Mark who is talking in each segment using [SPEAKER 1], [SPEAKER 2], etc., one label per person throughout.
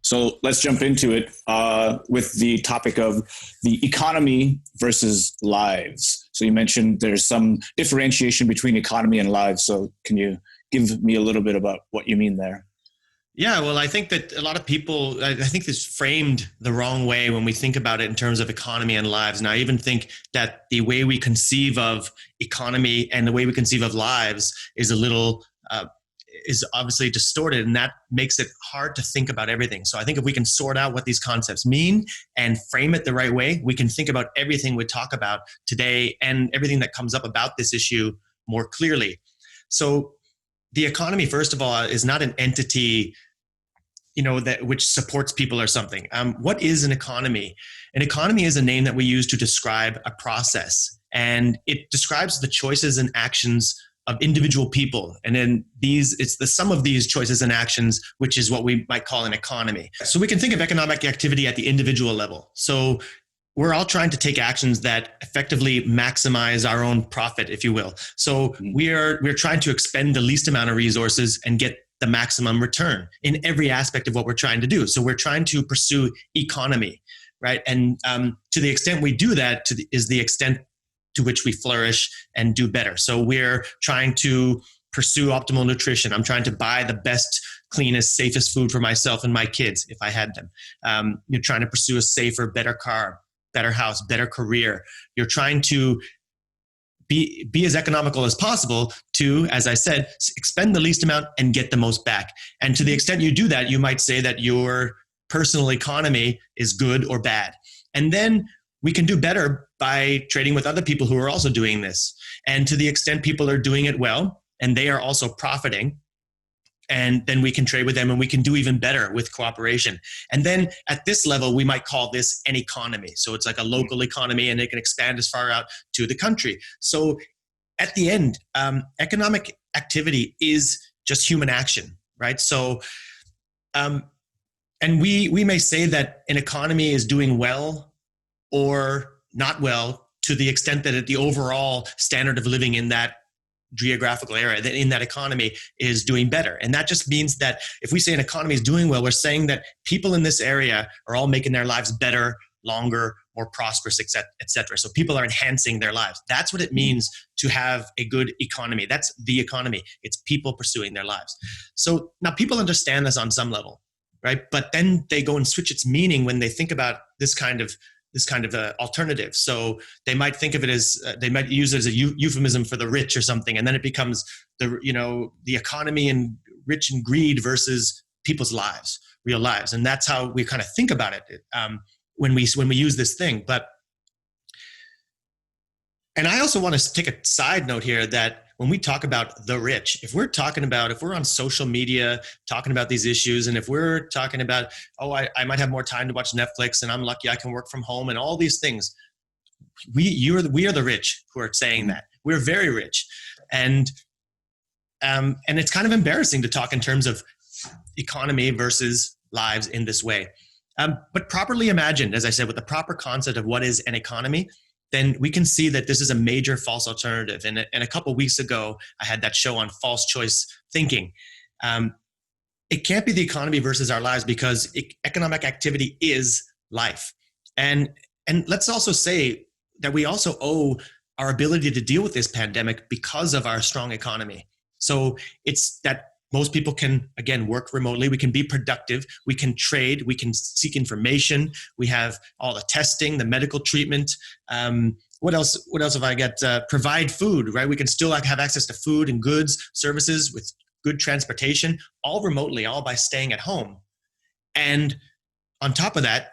[SPEAKER 1] So let's jump into it with the topic of the economy versus lives. So you mentioned there's some differentiation between economy and lives. So can you give me a little bit about what you mean there?
[SPEAKER 2] Yeah, well, I think that a lot of people, I think this framed the wrong way when we think about it in terms of economy and lives. And I even think that the way we conceive of economy and the way we conceive of lives is a little, is obviously distorted, and that makes it hard to think about everything. So I think if we can sort out what these concepts mean and frame it the right way, we can think about everything we talk about today and everything that comes up about this issue more clearly. So the economy, first of all, is not an entity that which supports people or something. What is an economy? An economy is a name that we use to describe a process, and it describes the choices and actions of individual people. And then it's the sum of these choices and actions, which is what we might call an economy. So we can think of economic activity at the individual level. So we're all trying to take actions that effectively maximize our own profit, if you will. So we're trying to expend the least amount of resources and get the maximum return in every aspect of what we're trying to do. So we're trying to pursue economy, right? And to the extent we do that is the extent to which we flourish and do better. So we're trying to pursue optimal nutrition. I'm trying to buy the best, cleanest, safest food for myself and my kids if I had them. You're trying to pursue a safer, better car, better house, better career. You're trying to be as economical as possible to, as I said, expend the least amount and get the most back. And to the extent you do that, you might say that your personal economy is good or bad. And then we can do better by trading with other people who are also doing this. And to the extent people are doing it well and they are also profiting, and then we can trade with them and we can do even better with cooperation. And then at this level, we might call this an economy. So it's like a local economy and it can expand as far out to the country. So at the end, economic activity is just human action, right? So, and we may say that an economy is doing well or not well to the extent that the overall standard of living in that geographical area, that in that economy is doing better. And that just means that if we say an economy is doing well, we're saying that people in this area are all making their lives better, longer, more prosperous, et cetera. So people are enhancing their lives. That's what it means to have a good economy. That's the economy. It's people pursuing their lives. So now people understand this on some level, right? But then they go and switch its meaning when they think about this kind of alternative. So they might think of it as, they might use it as a euphemism for the rich or something. And then it becomes the economy and rich and greed versus people's lives, real lives. And that's how we kind of think about it when we use this thing. And I also want to take a side note here that when we talk about the rich, if we're on social media talking about these issues, and if we're talking about, I might have more time to watch Netflix and I'm lucky I can work from home and all these things, we are the rich who are saying that. We're very rich. And it's kind of embarrassing to talk in terms of economy versus lives in this way. But properly imagined, as I said, with the proper concept of what is an economy, then we can see that this is a major false alternative. And a couple of weeks ago, I had that show on false choice thinking. It can't be the economy versus our lives because economic activity is life. And let's also say that we also owe our ability to deal with this pandemic because of our strong economy. So it's that most people can, again, work remotely. We can be productive. We can trade. We can seek information. We have all the testing, the medical treatment. What else have I got? Provide food, right? We can still have access to food and goods, services with good transportation, all remotely, all by staying at home. And on top of that,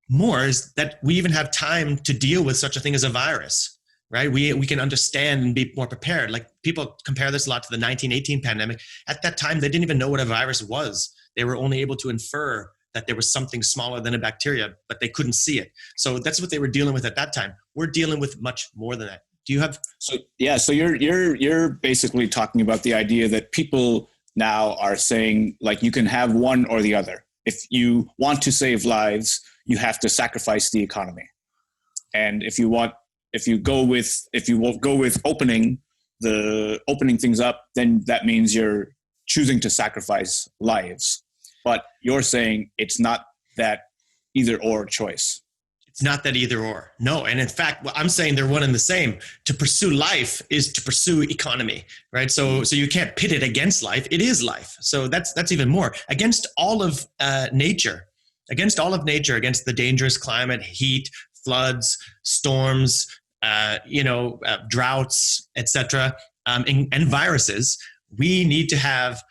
[SPEAKER 2] more is that we even have time to deal with such a thing as a virus. Right? We can understand and be more prepared. Like people compare this a lot to the 1918 pandemic. At that time, they didn't even know what a virus was. They were only able to infer that there was something smaller than a bacteria, but they couldn't see it. So that's what they were dealing with at that time. We're dealing with much more than that. Do you have?
[SPEAKER 1] So you're basically talking about the idea that people now are saying like you can have one or the other. If you want to save lives, you have to sacrifice the economy. And if you go with opening things up, then that means you're choosing to sacrifice lives. But you're saying it's not that either or choice.
[SPEAKER 2] It's not that either or. No. And in fact, I'm saying they're one and the same. To pursue life is to pursue economy, right? So you can't pit it against life. It is life. So that's even more against all of nature, against the dangerous climate, heat, floods, storms, droughts, etc., and viruses. We need to have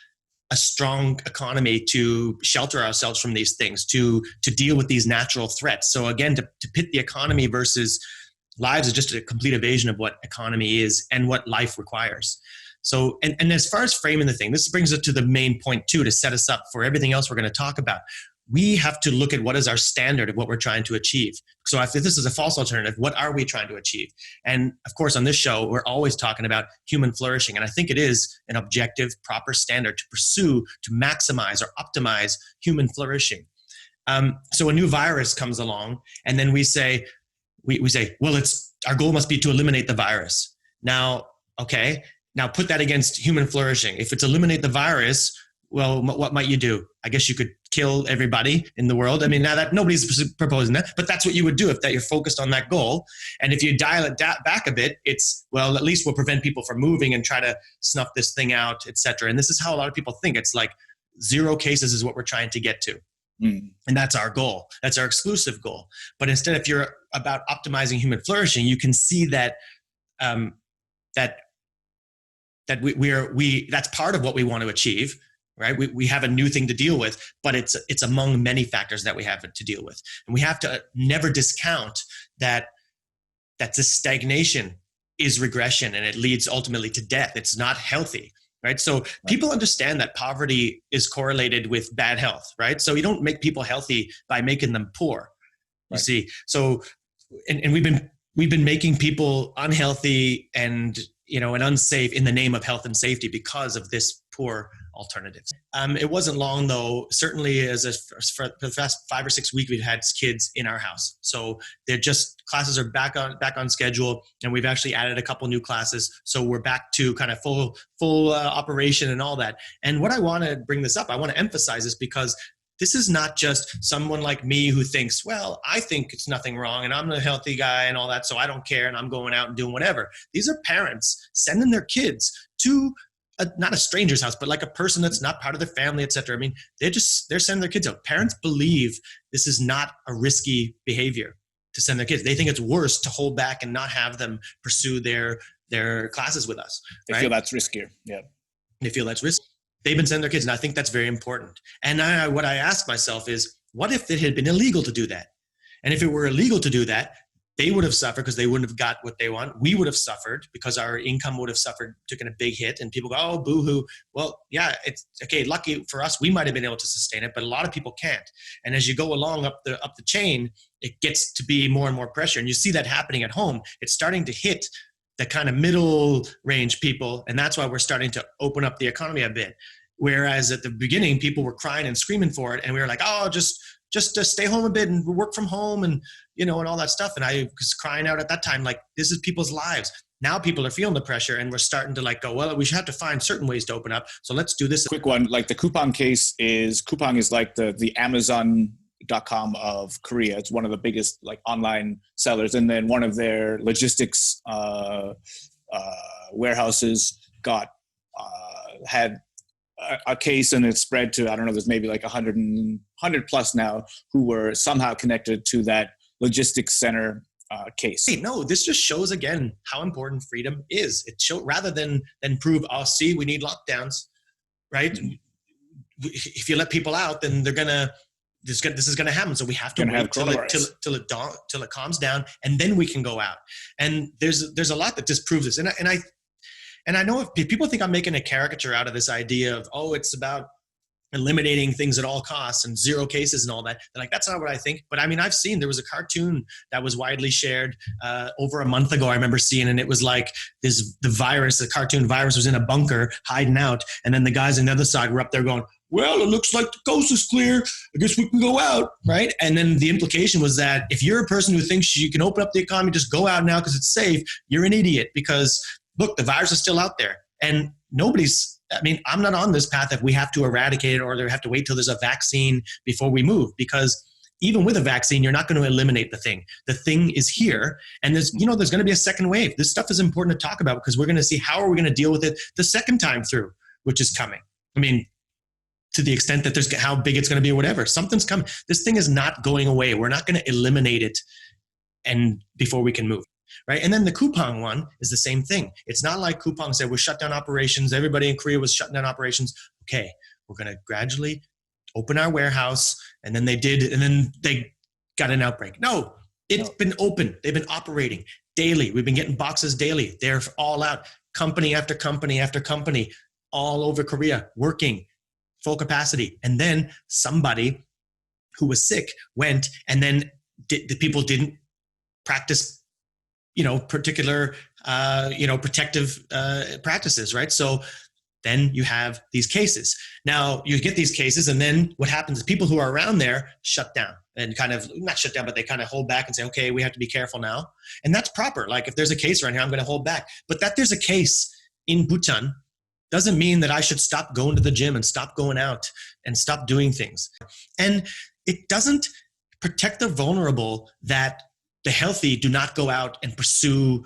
[SPEAKER 2] a strong economy to shelter ourselves from these things, to deal with these natural threats. So again, to pit the economy versus lives is just a complete evasion of what economy is and what life requires. So, and as far as framing the thing, this brings us to the main point too, to set us up for everything else we're going to talk about. We have to look at what is our standard of what we're trying to achieve. So if this is a false alternative, what are we trying to achieve? And of course, on this show, we're always talking about human flourishing. And I think it is an objective, proper standard to pursue, to maximize or optimize human flourishing. So a new virus comes along, and then we say, well, our goal must be to eliminate the virus. Now, okay, now put that against human flourishing. If it's eliminate the virus, well, what might you do? I guess you could kill everybody in the world. I mean, now that nobody's proposing that, but that's what you would do if that you're focused on that goal. And if you dial it back a bit, it's, well, at least we'll prevent people from moving and try to snuff this thing out, et cetera. And this is how a lot of people think. It's like 0 cases is what we're trying to get to. And that's our goal. That's our exclusive goal. But instead, if you're about optimizing human flourishing, you can see that that's part of what we want to achieve. Right? We have a new thing to deal with, but it's among many factors that we have to deal with. And we have to never discount that this stagnation is regression, and it leads ultimately to death. It's not healthy, right? So people understand that poverty is correlated with bad health, right? So you don't make people healthy by making them poor, you see. So, and we've been making people unhealthy and unsafe in the name of health and safety because of this poor alternatives. It wasn't long though. Certainly, for the past 5 or 6 weeks, we've had kids in our house. So classes are back on schedule, and we've actually added a couple new classes. So we're back to kind of full operation and all that. And what I want to bring this up, I want to emphasize this because this is not just someone like me who thinks, well, I think it's nothing wrong and I'm a healthy guy and all that, so I don't care and I'm going out and doing whatever. These are parents sending their kids to not a stranger's house, but like a person that's not part of their family, et cetera. I mean, they're sending their kids out. Parents believe this is not a risky behavior to send their kids. They think it's worse to hold back and not have them pursue their classes with us.
[SPEAKER 1] They feel that's riskier. Yeah.
[SPEAKER 2] They feel that's risky. They've been sending their kids, and I think that's very important. And what I ask myself is, what if it had been illegal to do that? And if it were illegal to do that, they would have suffered because they wouldn't have got what they want. We would have suffered because our income would have taken a big hit, and people go, oh, boo-hoo. Well, yeah, it's okay. Lucky for us, we might have been able to sustain it, but a lot of people can't. And as you go along up the chain, it gets to be more and more pressure. And you see that happening at home. It's starting to hit the kind of middle range people. And that's why we're starting to open up the economy a bit. Whereas at the beginning, people were crying and screaming for it. And we were like, oh, just stay home a bit and work from home and, and all that stuff. And I was crying out at that time, like, this is people's lives. Now people are feeling the pressure, and we're starting to go, well, we should have to find certain ways to open up. So let's do this.
[SPEAKER 1] Quick one, like the Coupang case Coupang is like the Amazon.com of Korea. It's one of the biggest online sellers. And then one of their logistics warehouses had a case, and it spread to, I don't know, there's maybe 100 plus now who were somehow connected to that logistics center case.
[SPEAKER 2] No, this just shows again how important freedom is. It rather than prove, oh, see, we need lockdowns, right? Mm-hmm. If you let people out, then this is gonna happen. So we have to wait till it calms down, and then we can go out. And there's a lot that disproves this. And I know if people think I'm making a caricature out of this idea of, oh, it's about eliminating things at all costs and 0 cases and all that. They're like, that's not what I think. But I mean, I've seen, there was a cartoon that was widely shared over a month ago. I remember seeing, and it was like the cartoon virus was in a bunker hiding out. And then the guys on the other side were up there going, well, it looks like the coast is clear. I guess we can go out, right? And then the implication was that if you're a person who thinks you can open up the economy, just go out now because it's safe, you're an idiot, because look, the virus is still out there. And nobody's I mean, I'm not on this path that we have to eradicate it or they have to wait till there's a vaccine before we move, because even with a vaccine, you're not going to eliminate the thing. The thing is here, and there's going to be a second wave. This stuff is important to talk about because we're going to see how are we going to deal with it the second time through, which is coming. I mean, to the extent that there's how big it's going to be or whatever, something's coming. This thing is not going away. We're not going to eliminate it and before we can move. Right. And then the Kupang one is the same thing. It's not like Kupang said, we'll shut down operations. Everybody in Korea was shutting down operations. Okay, we're going to gradually open our warehouse. And then they did, and then they got an outbreak. No, it's been open. They've been operating daily. We've been getting boxes daily. They're all out. Company after company after company all over Korea working full capacity. And then somebody who was sick went, and then the people didn't practice particular, protective practices, right? So then you have these cases. Now you get these cases, and then what happens is people who are around there shut down and kind of, not shut down, but they kind of hold back and say, okay, we have to be careful now. And that's proper. Like if there's a case around here, I'm going to hold back. But that there's a case in Bhutan doesn't mean that I should stop going to the gym and stop going out and stop doing things. And it doesn't protect the vulnerable that the healthy do not go out and pursue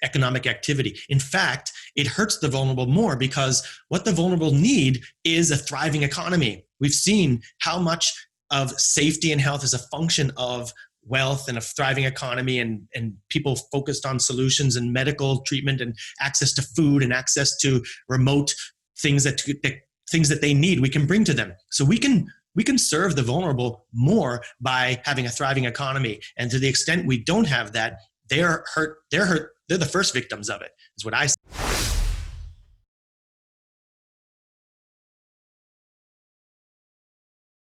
[SPEAKER 2] economic activity. In fact, it hurts the vulnerable more because what the vulnerable need is a thriving economy. We've seen how much of safety and health is a function of wealth and a thriving economy and people focused on solutions and medical treatment and access to food and access to remote things that they need, we can bring to them. So we can serve the vulnerable more by having a thriving economy. And to the extent we don't have that, they're hurt. They're the first victims of it, is what I say.